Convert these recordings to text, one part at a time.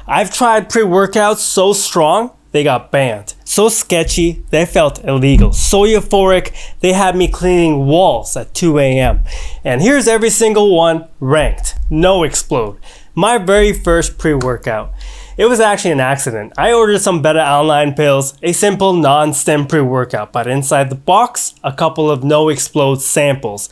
I've tried pre-workouts so strong, they got banned. So sketchy, they felt illegal. So euphoric, they had me cleaning walls at 2 a.m. And here's every single one ranked. No-Xplode. My very first pre-workout. It was actually an accident. I ordered some beta-alanine pills, a simple non-stim pre-workout, but inside the box, a couple of No-Xplode samples.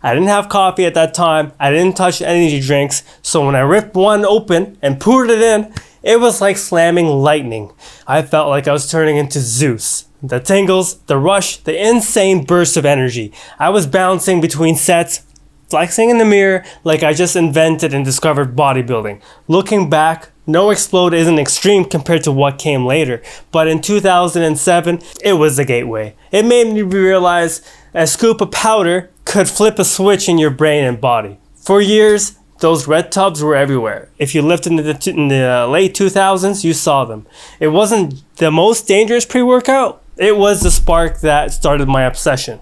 I didn't have coffee at that time, I didn't touch energy drinks, so when I ripped one open and poured it in, it was like slamming lightning. I felt like I was turning into Zeus. The tingles, the rush, the insane burst of energy. I was bouncing between sets, flexing in the mirror like I just invented and discovered bodybuilding. Looking back, No-Xplode isn't extreme compared to what came later, but in 2007, it was the gateway. It made me realize a scoop of powder could flip a switch in your brain and body. For years, those red tubs were everywhere. If you lived in the late 2000s, you saw them. It wasn't the most dangerous pre-workout. It was the spark that started my obsession.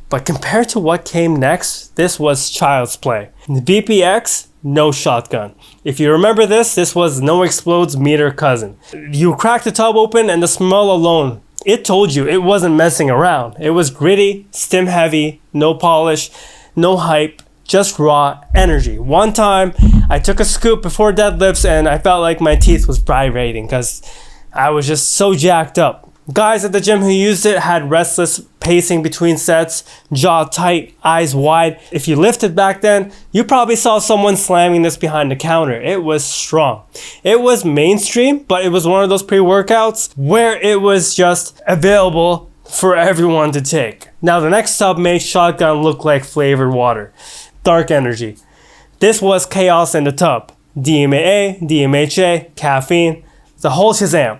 But compared to what came next, this was child's play. The VPX, no shotgun. If you remember this was No-Xplode's meter cousin. You cracked the tub open and the smell alone, it told you it wasn't messing around. It was gritty, stim heavy, no polish, no hype, just raw energy. One time, I took a scoop before deadlifts and I felt like my teeth was vibrating because I was just so jacked up. Guys at the gym who used it had restless pacing between sets, jaw tight, eyes wide. If you lifted back then, you probably saw someone slamming this behind the counter. It was strong. It was mainstream, but it was one of those pre-workouts where it was just available for everyone to take. Now the next tub made shotgun look like flavored water. Dark energy. This was chaos in the tub. DMAA, DMHA, caffeine, the whole shazam.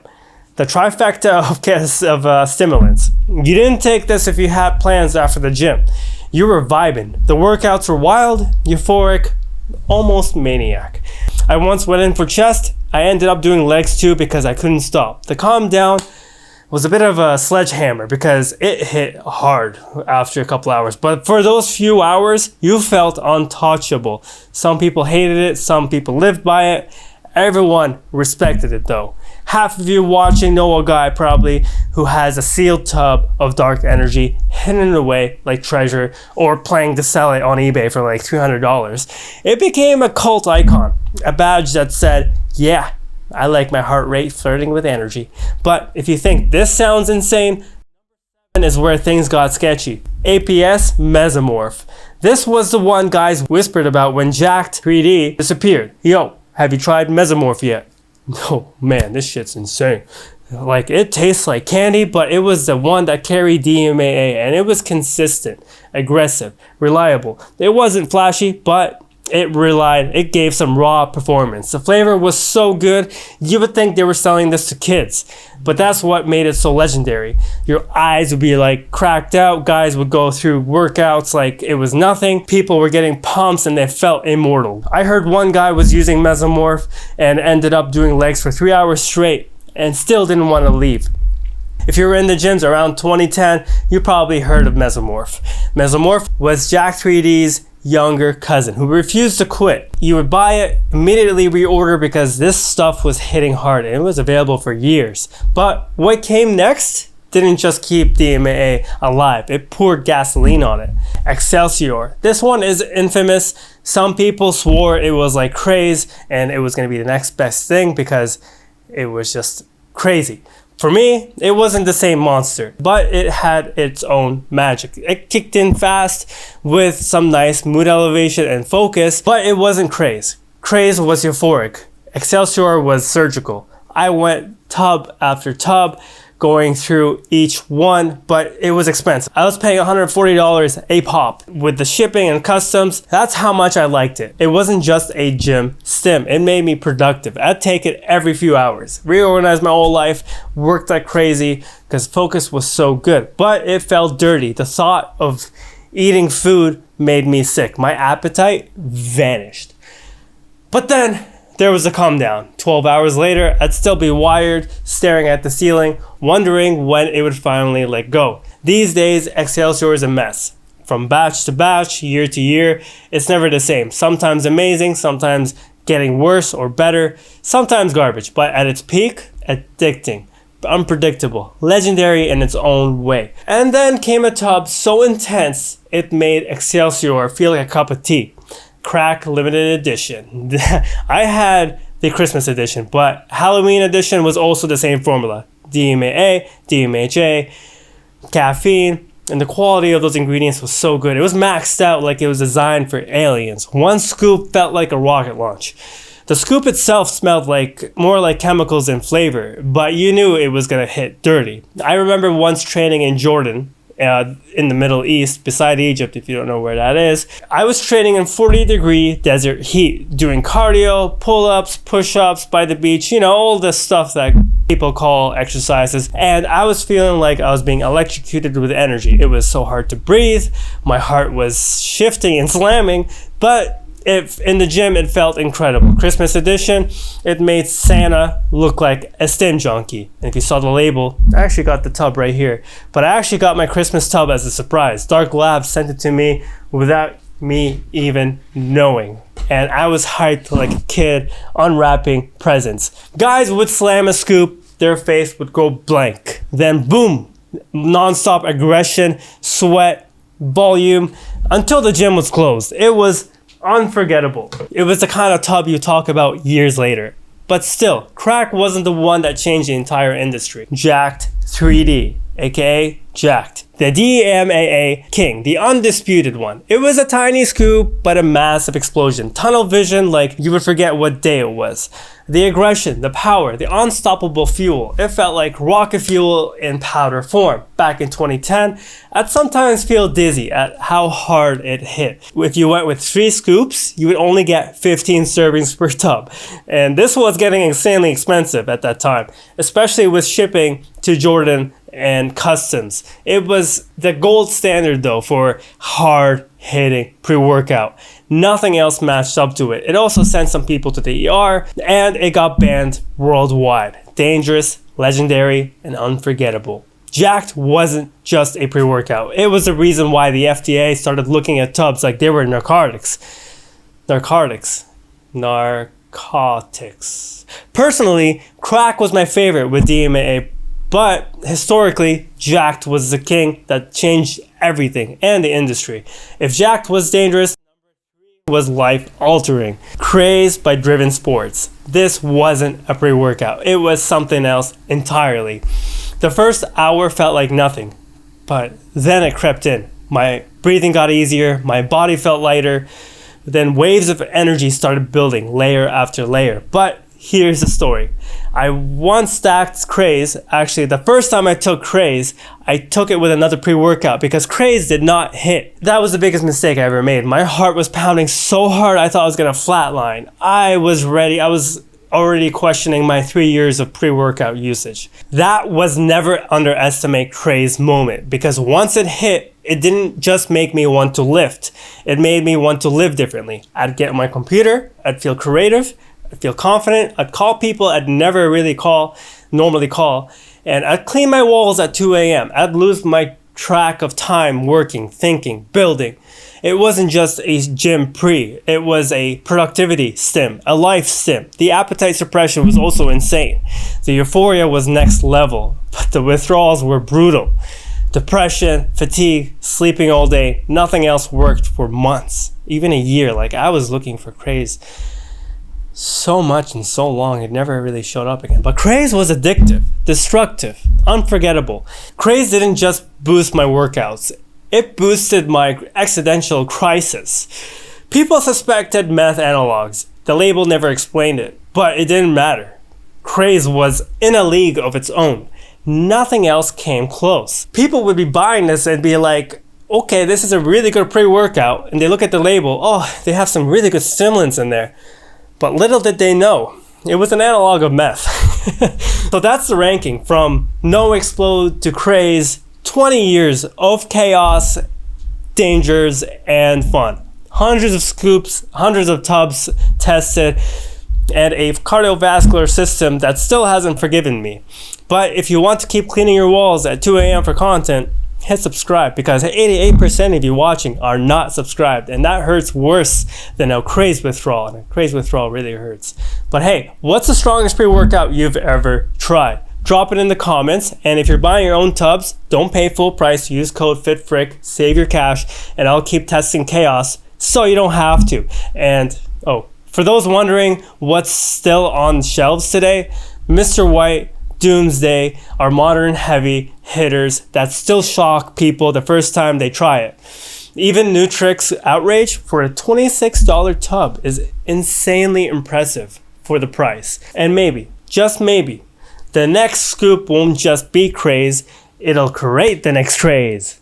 The trifecta of stimulants. You didn't take this if you had plans after the gym. You were vibing. The workouts were wild, euphoric, almost maniac. I once went in for chest. I ended up doing legs too because I couldn't stop. The calm down was a bit of a sledgehammer because it hit hard after a couple hours. But for those few hours, you felt untouchable. Some people hated it, some people lived by it. Everyone respected it though. Half of you watching know a guy probably who has a sealed tub of dark energy hidden away like treasure or planning to sell it on eBay for like $300. It became a cult icon, a badge that said, yeah, I like my heart rate flirting with energy. But if you think this sounds insane, is where things got sketchy. APS Mesomorph. This was the one guys whispered about when Jack3d disappeared. Yo, have you tried Mesomorph yet? Oh man, this shit's insane. Like, it tastes like candy, but it was the one that carried DMAA, and it was consistent, aggressive, reliable. It wasn't flashy, but it gave some raw performance. The flavor was so good, you would think they were selling this to kids. But that's what made it so legendary. Your eyes would be like cracked out, guys would go through workouts like it was nothing. People were getting pumps and they felt immortal. I heard one guy was using Mesomorph and ended up doing legs for 3 hours straight and still didn't want to leave. If you were in the gyms around 2010, you probably heard of Mesomorph. Mesomorph was Jack3d's younger cousin who refused to quit. You would buy it, immediately reorder because this stuff was hitting hard and it was available for years. But what came next didn't just keep DMAA alive, it poured gasoline on it. Excelsior. This one is infamous. Some people swore it was like Craze and it was going to be the next best thing because it was just crazy. For me, it wasn't the same monster, but it had its own magic. It kicked in fast with some nice mood elevation and focus, but it wasn't Craze. Craze was euphoric. Excelsior was surgical. I went tub after tub, going through each one, but it was expensive. I was paying $140 a pop. With the shipping and customs, that's how much I liked it. It wasn't just a gym stim. It made me productive. I'd take it every few hours. Reorganized my whole life, worked like crazy because focus was so good, but it felt dirty. The thought of eating food made me sick. My appetite vanished. But then there was a calm down. 12 hours later, I'd still be wired, staring at the ceiling, wondering when it would finally let go. These days, Excelsior is a mess. From batch to batch, year to year, it's never the same. Sometimes amazing, sometimes getting worse or better, sometimes garbage, but at its peak, addicting, unpredictable, legendary in its own way. And then came a tub so intense, it made Excelsior feel like a cup of tea. Crack limited edition. I had the Christmas edition, but Halloween edition was also the same formula. DMAA, DMHA, caffeine, and the quality of those ingredients was so good. It was maxed out like it was designed for aliens. One scoop felt like a rocket launch. The scoop itself smelled more like chemicals than flavor, but you knew it was gonna hit dirty. I remember once training in Jordan, in the Middle East, beside Egypt, if you don't know where that is. I was training in 40-degree desert heat, doing cardio, pull-ups, push-ups by the beach, all the stuff that people call exercises. And I was feeling like I was being electrocuted with energy. It was so hard to breathe. My heart was shifting and slamming, but in the gym, it felt incredible. Christmas edition, it made Santa look like a stim junkie. And if you saw the label, I actually got the tub right here. But I actually got my Christmas tub as a surprise. Dark Lab sent it to me without me even knowing. And I was hyped like a kid unwrapping presents. Guys would slam a scoop, their face would go blank. Then boom, non-stop aggression, sweat, volume, until the gym was closed. It was unforgettable. It was the kind of tub you talk about years later. But still, crack wasn't the one that changed the entire industry. Jack3d, aka Jacked. The DMAA king, the undisputed one. It was a tiny scoop, but a massive explosion. Tunnel vision, like you would forget what day it was. The aggression, the power, the unstoppable fuel. It felt like rocket fuel in powder form. Back in 2010, I'd sometimes feel dizzy at how hard it hit. If you went with 3 scoops, you would only get 15 servings per tub. And this was getting insanely expensive at that time, especially with shipping to Jordan and customs. It was the gold standard though for hard-hitting pre-workout. Nothing else matched up to it. It also sent some people to the ER, and it got banned worldwide. Dangerous, legendary, and unforgettable. Jacked wasn't just a pre-workout. It was the reason why the FDA started looking at tubs like they were narcotics. Personally, crack was my favorite with DMAA, but historically, Jacked was the king that changed everything and the industry. If Jacked was dangerous, was life-altering. Craze by Driven Sports. This wasn't a pre-workout. It was something else entirely. The first hour felt like nothing, but then it crept in. My breathing got easier, my body felt lighter, then waves of energy started building layer after layer. But here's the story. I once stacked Craze. Actually, the first time I took Craze, I took it with another pre-workout because Craze did not hit. That was the biggest mistake I ever made. My heart was pounding so hard I thought I was gonna flatline. I was ready. I was already questioning my 3 years of pre-workout usage. That was never underestimate Craze moment, because once it hit, it didn't just make me want to lift. It made me want to live differently. I'd get on my computer, I'd feel creative, I'd feel confident, I'd call people I'd never really normally call, and I'd clean my walls at 2 a.m. I'd lose my track of time working, thinking, building. It wasn't just a gym pre, it was a productivity stim, a life stim. The appetite suppression was also insane. The euphoria was next level, but the withdrawals were brutal. Depression, fatigue, sleeping all day, nothing else worked for months, even a year. Like, I was looking for Craze so much and so long, it never really showed up again. But Craze was addictive, destructive, unforgettable. Craze didn't just boost my workouts, it boosted my existential crisis. People suspected meth analogs. The label never explained it, but it didn't matter. Craze was in a league of its own. Nothing else came close. People would be buying this and be like, okay, this is a really good pre-workout, and they look at the label, oh, they have some really good stimulants in there. But little did they know, it was an analog of meth. So that's the ranking from No-Xplode to Craze. 20 years of chaos, dangers, and fun. Hundreds of scoops, hundreds of tubs tested, and a cardiovascular system that still hasn't forgiven me. But if you want to keep cleaning your walls at 2 a.m. for content, hit subscribe, because 88% of you watching are not subscribed, and that hurts worse than a Craze withdrawal, and a Craze withdrawal really hurts. But hey, what's the strongest pre-workout you've ever tried? Drop it in the comments, and if you're buying your own tubs, don't pay full price. Use code FitFrek, save your cash, and I'll keep testing chaos so you don't have to. And oh, for those wondering what's still on shelves today, Mr. White, Doomsday are modern heavy hitters that still shock people the first time they try it. Even Nutrix Outrage for a $26 tub is insanely impressive for the price. And maybe, just maybe, the next scoop won't just be Craze, it'll create the next craze.